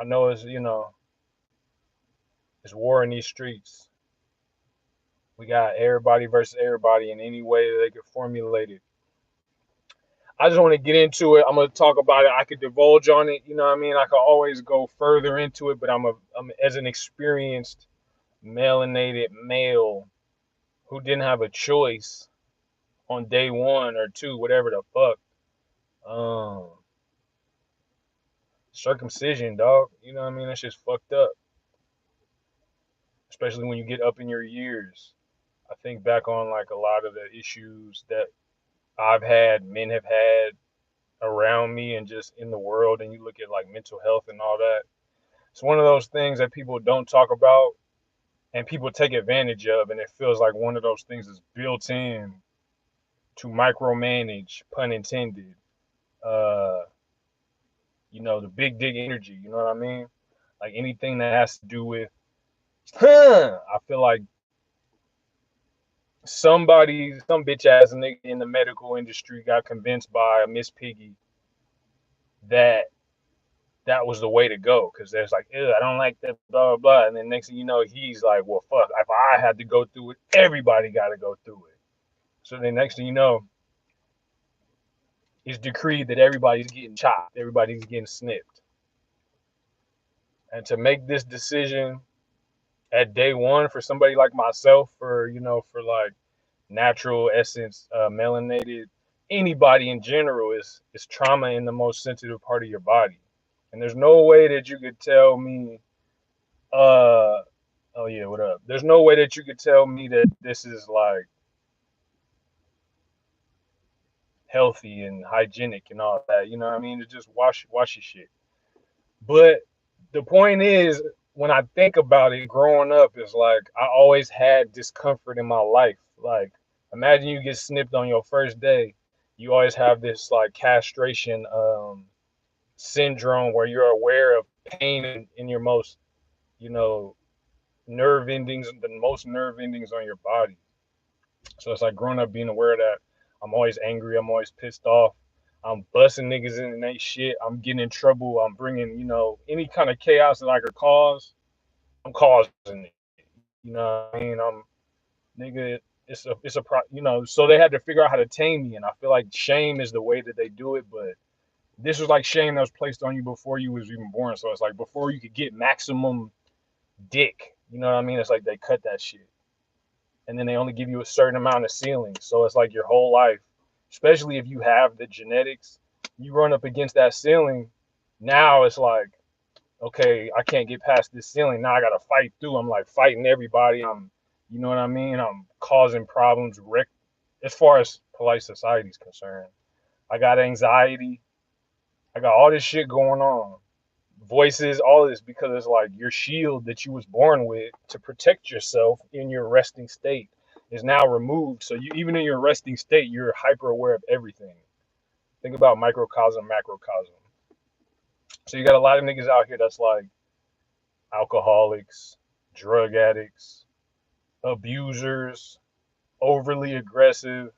I know it's war in these streets. We got everybody versus everybody in any way that they could formulate it. I just want to get into it. I'm gonna talk about it. I could divulge on it. You know what I mean? I could always go further into it, but I'm as an experienced melanated male who didn't have a choice on day one or two, whatever the fuck. Um, Circumcision, dog. You know what I mean? That shit's fucked up, especially when you get up in your years. I think back on like a lot of the issues that I've had, men have had around me, and just in the world, and you look at like mental health and all that. It's one of those things that people don't talk about and people take advantage of, and it feels like one of those things is built in to micromanage, pun intended. Uh, the big dig energy. You know what I mean? Like anything that has to do with, I feel like some bitch ass nigga in the medical industry got convinced by a Miss Piggy that that was the way to go because there's like, ew, I don't like that, blah, blah, blah. And then next thing you know, he's like, well, fuck, if I had to go through it, everybody got to go through it. So then next thing you know, it's decreed that everybody's getting chopped, everybody's getting snipped. And to make this decision at day one for somebody like myself, for like natural essence, melanated, anybody in general is trauma in the most sensitive part of your body. And there's no way that you could tell me, uh, oh yeah, what up? There's no way that you could tell me that this is like healthy and hygienic and all that. You know what I mean? To just wash your shit. But the point is, when I think about it, growing up is like I always had discomfort in my life. Like imagine you get snipped on your first day. You always have this like castration syndrome where you're aware of pain in your most, you know, nerve endings, the most nerve endings on your body. So it's like growing up being aware that I'm always angry, I'm always pissed off, I'm busting niggas in they shit, I'm getting in trouble, I'm bringing, any kind of chaos that I could cause, I'm causing it. You know what I mean? Nigga, so they had to figure out how to tame me, and I feel like shame is the way that they do it, but this was like shame that was placed on you before you was even born. So it's like before you could get maximum dick, you know what I mean? It's like they cut that shit, and then they only give you a certain amount of ceiling. So it's like your whole life, especially if you have the genetics, you run up against that ceiling. Now it's like, okay, I can't get past this ceiling. Now I gotta fight through. I'm like fighting everybody. You know what I mean? I'm causing problems. As far as polite society is concerned, I got anxiety. I got all this shit going on. Voices, all this because it's like your shield that you was born with to protect yourself in your resting state is now removed. So you even in your resting state, you're hyper aware of everything. Think about microcosm, macrocosm. So you got a lot of niggas out here that's like alcoholics, drug addicts, abusers, overly aggressive,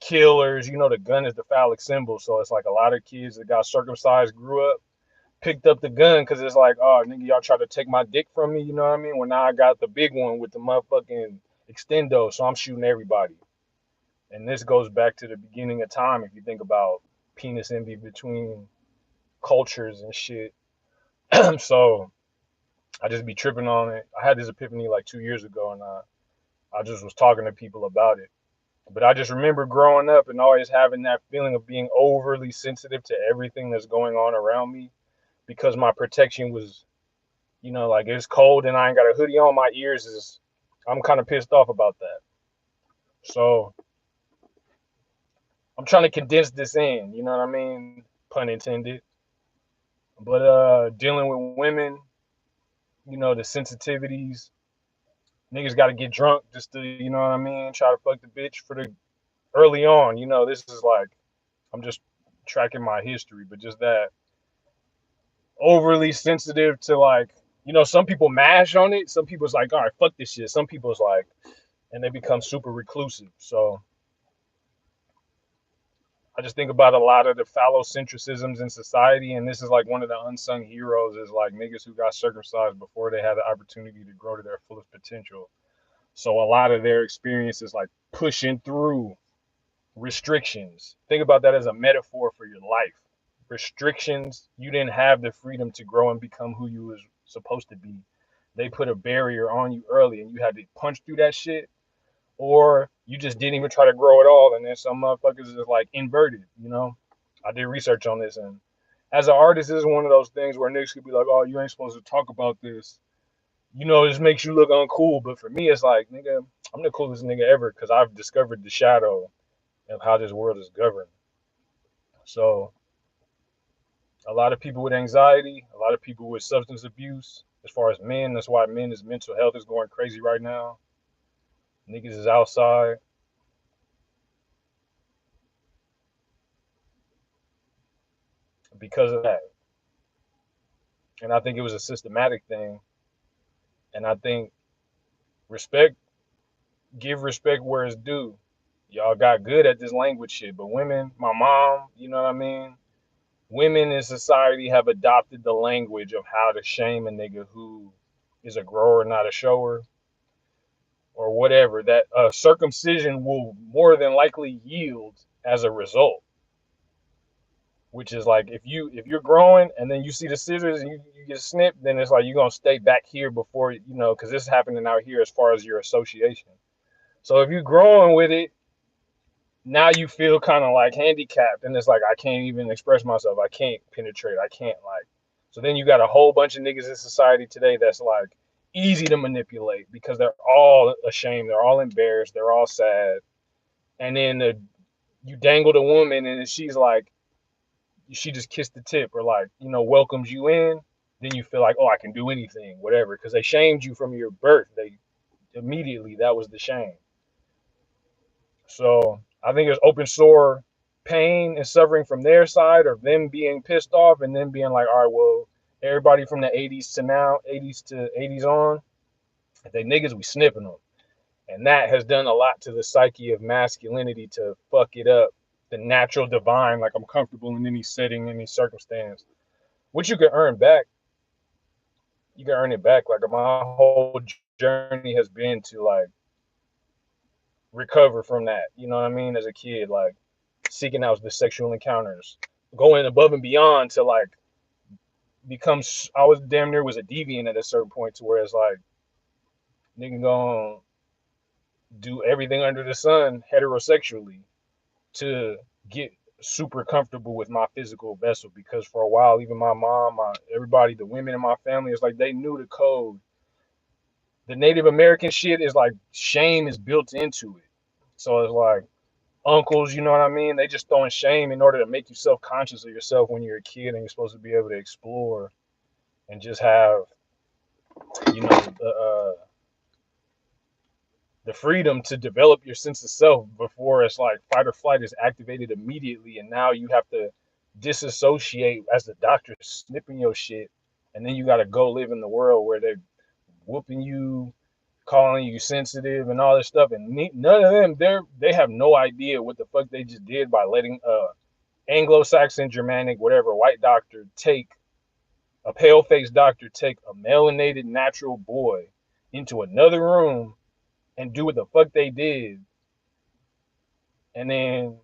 killers. You know the gun is the phallic symbol, so it's like a lot of kids that got circumcised grew up picked up the gun because it's like, oh, nigga, y'all try to take my dick from me, you know what I mean? Well, now I got the big one with the motherfucking extendo, so I'm shooting everybody. And this goes back to the beginning of time if you think about penis envy between cultures and shit. So I just be tripping on it. I had this epiphany like 2 years ago, and I just was talking to people about it. But I just remember growing up and always having that feeling of being overly sensitive to everything that's going on around me because my protection was, like it's cold and I ain't got a hoodie on. My ears is, I'm kind of pissed off about that. So I'm trying to condense this in, you know what I mean? Pun intended. But dealing with women, the sensitivities, niggas got to get drunk just to, you know what I mean? Try to fuck the bitch for the early on. This is like, I'm just tracking my history, but just that overly sensitive to like, some people mash on it. Some people's like, all right, fuck this shit. Some people's like, and they become super reclusive. So I just think about a lot of the phallocentrisms in society, and this is like one of the unsung heroes is like niggas who got circumcised before they had the opportunity to grow to their fullest potential. So a lot of their experience is like pushing through restrictions. Think about that as a metaphor for your life. Restrictions, you didn't have the freedom to grow and become who you was supposed to be. They put a barrier on you early and you had to punch through that shit, or you just didn't even try to grow at all. And then some motherfuckers is like inverted, you know? I did research on this, and as an artist, this is one of those things where niggas could be like, oh, you ain't supposed to talk about this. You know, this makes you look uncool. But for me, it's like, nigga, I'm the coolest nigga ever because I've discovered the shadow of how this world is governed. So a lot of people with anxiety, a lot of people with substance abuse, as far as men, that's why men's mental health is going crazy right now. Niggas is outside. Because of that. And I think it was a systematic thing. And I think respect, give respect where it's due. Y'all got good at this language shit, but women, my mom, you know what I mean? Women in society have adopted the language of how to shame a nigga who is a grower, not a shower, or whatever. That circumcision will more than likely yield as a result. Which is like if you're growing and then you see the scissors and you get snipped, then it's like you're gonna stay back here before you know, because this is happening out here as far as your association. So if you're growing with it, now you feel kind of like handicapped, and it's like I can't even express myself. I can't penetrate. I can't like. So then you got a whole bunch of niggas in society today that's like easy to manipulate because they're all ashamed, they're all embarrassed, they're all sad, and then you dangle the woman and she's like she just kissed the tip or like you know welcomes you in, then you feel like oh I can do anything whatever because they shamed you from your birth. They immediately that was the shame. So I think it's open sore pain and suffering from their side of them being pissed off and then being like all right well everybody from the 80s to now 80s to 80s on if they niggas we snipping them, and that has done a lot to the psyche of masculinity to fuck it up, the natural divine like I'm comfortable in any setting any circumstance, which you can earn back. You can earn it back. Like my whole journey has been to like recover from that. You know what I mean? As a kid, like seeking out the sexual encounters, going above and beyond to like become. I was damn near was a deviant at a certain point to where it's like nigga gonna do everything under the sun heterosexually to get super comfortable with my physical vessel because for a while even my mom everybody the women in my family is like they knew the code. The Native American shit is like shame is built into it. So it's like uncles, you know what I mean? They just throwing shame in order to make you self-conscious of yourself when you're a kid and you're supposed to be able to explore and just have, you know, the freedom to develop your sense of self before it's like fight or flight is activated immediately. And now you have to disassociate as the doctor snipping your shit. And then you got to go live in the world where they're whooping you, calling you sensitive and all this stuff, and none of them they have no idea what the fuck they just did by letting Anglo-Saxon, Germanic, whatever white doctor take a pale-faced doctor take a melanated natural boy into another room and do what the fuck they did, and then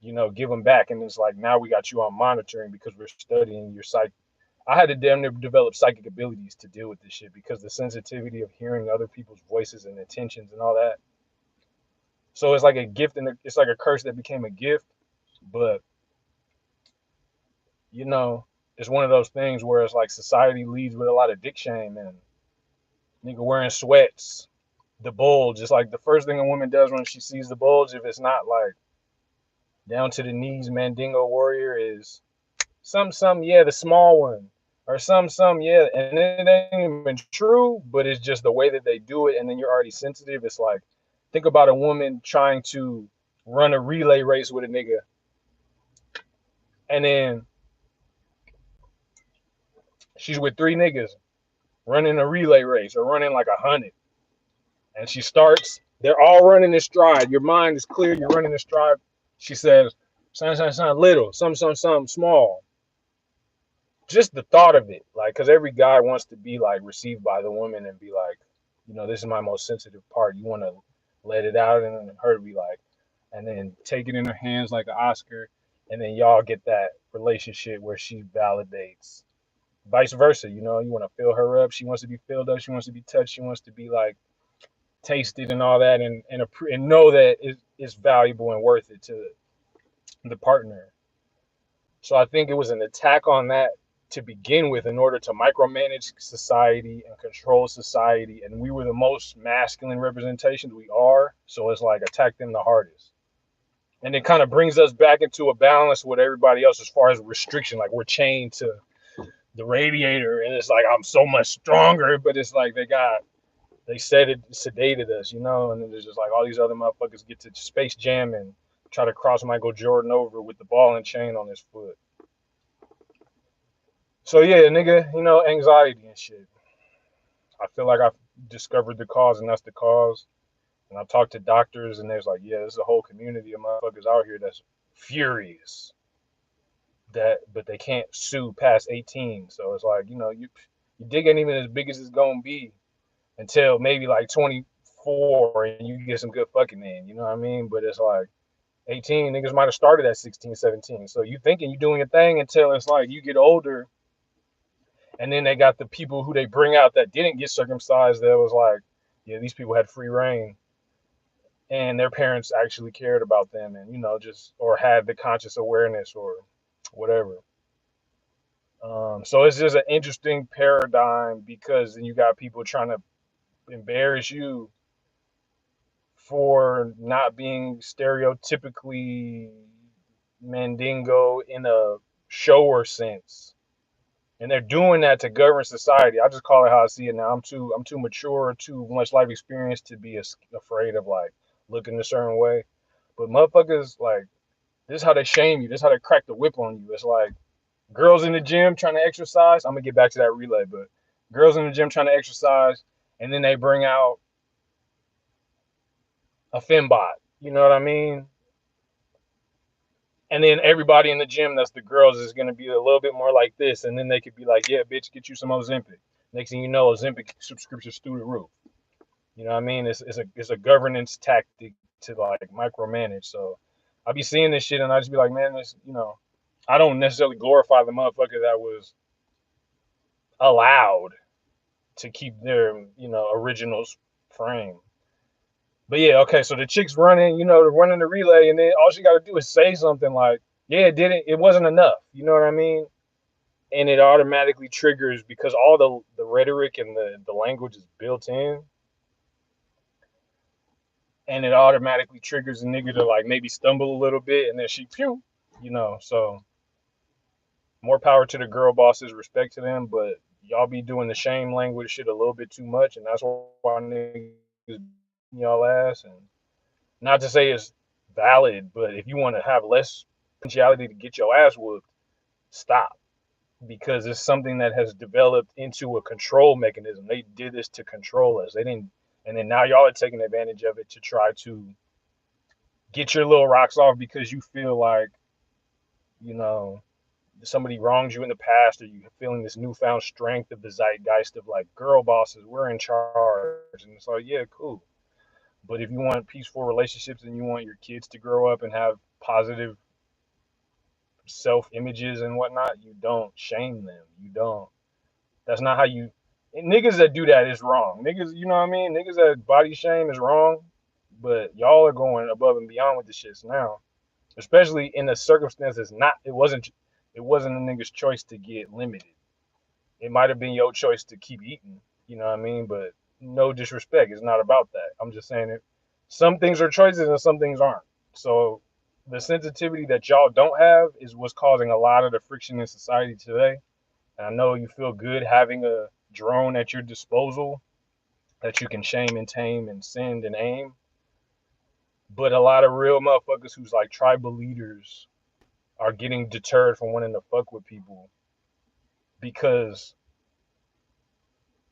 you know give them back, and it's like now we got you on monitoring because we're studying your psych. I had to damn near develop psychic abilities to deal with this shit because the sensitivity of hearing other people's voices and intentions and all that. So it's like a gift and it's like a curse that became a gift. But you know, it's one of those things where it's like society leads with a lot of dick shame and nigga wearing sweats, the bulge. It's like the first thing a woman does when she sees the bulge, if it's not like down to the knees, Mandingo warrior is some yeah the small one or some yeah, and it ain't even true, but it's just the way that they do it, and then you're already sensitive. It's like think about a woman trying to run a relay race with a nigga, and then she's with three niggas running a relay race or running like 100, and she starts. They're all running in stride. Your mind is clear. You're running in stride. She says, Something little, something small. Just the thought of it, like, because every guy wants to be like received by the woman and be like, this is my most sensitive part. You want to let it out, and then her to be like, and then take it in her hands like an Oscar, and then y'all get that relationship where she validates. Vice versa, you want to fill her up. She wants to be filled up. She wants to be touched. She wants to be like tasted and all that, and know that it's valuable and worth it to the partner. So I think it was an attack on that to begin with in order to micromanage society and control society. And we were the most masculine representations we are. So it's like attack them the hardest. And it kind of brings us back into a balance with everybody else as far as restriction. Like we're chained to the radiator and it's like I'm so much stronger, but it's like they sedated us, and then there's just like all these other motherfuckers get to Space Jam and try to cross Michael Jordan over with the ball and chain on his foot. So yeah, nigga, anxiety and shit. I feel like I've discovered the cause and that's the cause. And I talked to doctors and there's like, yeah, there's a whole community of motherfuckers out here that's furious but they can't sue past 18. So it's like, you dig ain't even as big as it's gonna be until maybe like 24 and you get some good fucking in, you know what I mean? But it's like 18 niggas might have started at 16, 17. So you thinking you doing a thing until it's like you get older. And then they got the people who they bring out that didn't get circumcised that was like, yeah, these people had free reign and their parents actually cared about them and, just, or had the conscious awareness or whatever. So it's just an interesting paradigm because then you got people trying to embarrass you for not being stereotypically Mandingo in a shower sense. And they're doing that to govern society. I just call it how I see it now. I'm too mature, too much life experience to be afraid of like looking a certain way. But motherfuckers, like, this is how they shame you. This is how they crack the whip on you. It's like girls in the gym trying to exercise. I'm gonna get back to that relay, but girls in the gym trying to exercise, and then they bring out a fembot. You know what I mean? And then everybody in the gym that's the girls is going to be a little bit more like this. And then they could be like, yeah, bitch, get you some Ozempic. Next thing you know, Ozempic subscriptions through the roof. You know what I mean? It's a governance tactic to like micromanage. So I be seeing this shit and I just be like, man, I don't necessarily glorify the motherfucker that was allowed to keep their, originals frame. But yeah, okay, so the chick's running, they're running the relay, and then all she got to do is say something like, yeah, it wasn't enough. You know what I mean? And it automatically triggers because all the rhetoric and the language is built in. And it automatically triggers a nigga to like maybe stumble a little bit, and then she, pew, so more power to the girl bosses, respect to them, but y'all be doing the shame language shit a little bit too much, and that's why niggas y'all ass. And not to say it's valid, but if you want to have less potentiality to get your ass whooped, stop. Because it's something that has developed into a control mechanism. They did this to control us. They didn't, and then now y'all are taking advantage of it to try to get your little rocks off because you feel like, somebody wronged you in the past, or you feeling this newfound strength of the zeitgeist of like girl bosses, we're in charge. And it's like, yeah, cool. But if you want peaceful relationships and you want your kids to grow up and have positive self images and whatnot, you don't shame them. You don't. That's not how you. Niggas that do that is wrong. Niggas, you know what I mean? Niggas that body shame is wrong. But y'all are going above and beyond with the shits now, especially in the circumstances. It wasn't a nigga's choice to get limited. It might have been your choice to keep eating. You know what I mean? But no disrespect. It's not about that. I'm just saying it. Some things are choices and some things aren't. So the sensitivity that y'all don't have is what's causing a lot of the friction in society today. And I know you feel good having a drone at your disposal that you can shame and tame and send and aim. But a lot of real motherfuckers who's like tribal leaders are getting deterred from wanting to fuck with people because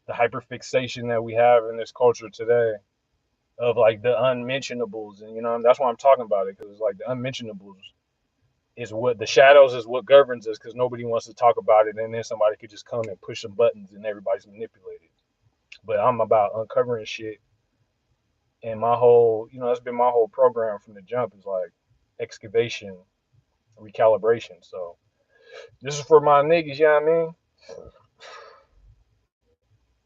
the hyperfixation that we have in this culture today of like the unmentionables. And that's why I'm talking about it, because it's like the unmentionables is what the shadows is what governs us because nobody wants to talk about it, and then somebody could just come and push some buttons and everybody's manipulated. But I'm about uncovering shit, and my whole, that's been my whole program from the jump is like excavation, recalibration. So this is for my niggas, you know what I mean?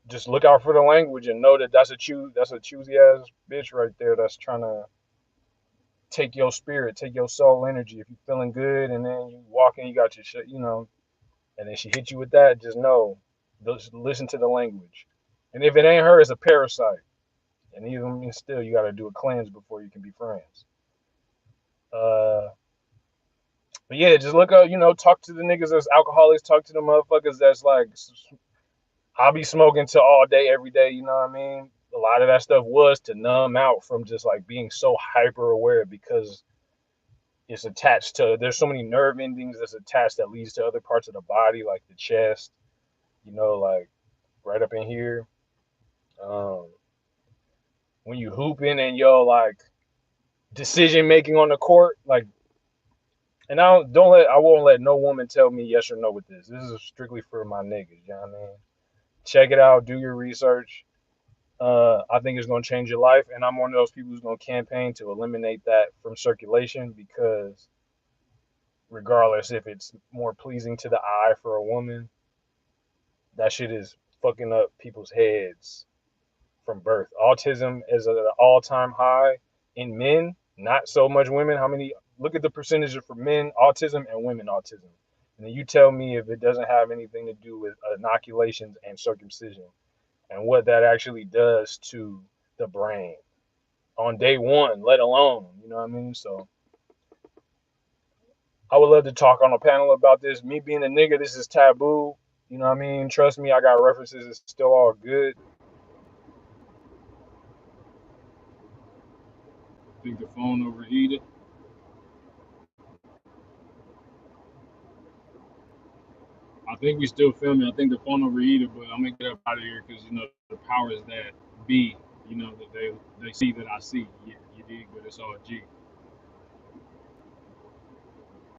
Just look out for the language and know that that's a choosy ass bitch right there that's trying to take your spirit, take your soul energy. If you're feeling good and then you walk in, you got your shit, and then she hit you with that, just know, just listen to the language. And if it ain't her, it's a parasite. And even still, you got to do a cleanse before you can be friends. Uh, but yeah, just look up, talk to the niggas that's alcoholics, talk to the motherfuckers that's like, I'll be smoking till all day, every day, you know what I mean? A lot of that stuff was to numb out from just like being so hyper aware because it's attached to, there's so many nerve endings that's attached that leads to other parts of the body, like the chest, like right up in here. Um, when you hooping and yo like decision making on the court, like, and I won't let no woman tell me yes or no with this. This is strictly for my niggas, you know what I mean? Check it out, do your research. I think it's gonna change your life, and I'm one of those people who's gonna campaign to eliminate that from circulation because regardless if it's more pleasing to the eye for a woman, that shit is fucking up people's heads from birth. Autism is at an all-time high in men, not so much women. How many? Look at the percentages for men autism and women autism, and then you tell me if it doesn't have anything to do with inoculations and circumcision and what that actually does to the brain on day one, let alone, you know what I mean? So I would love to talk on a panel about this. Me being a nigga, this is taboo. You know what I mean? Trust me, I got references. It's still all good. I think the phone overheated. I think we still filming. I think the phone overheated, but I'm gonna get up out of here because the powers that be, that they see that I see. You dig? But it's all G.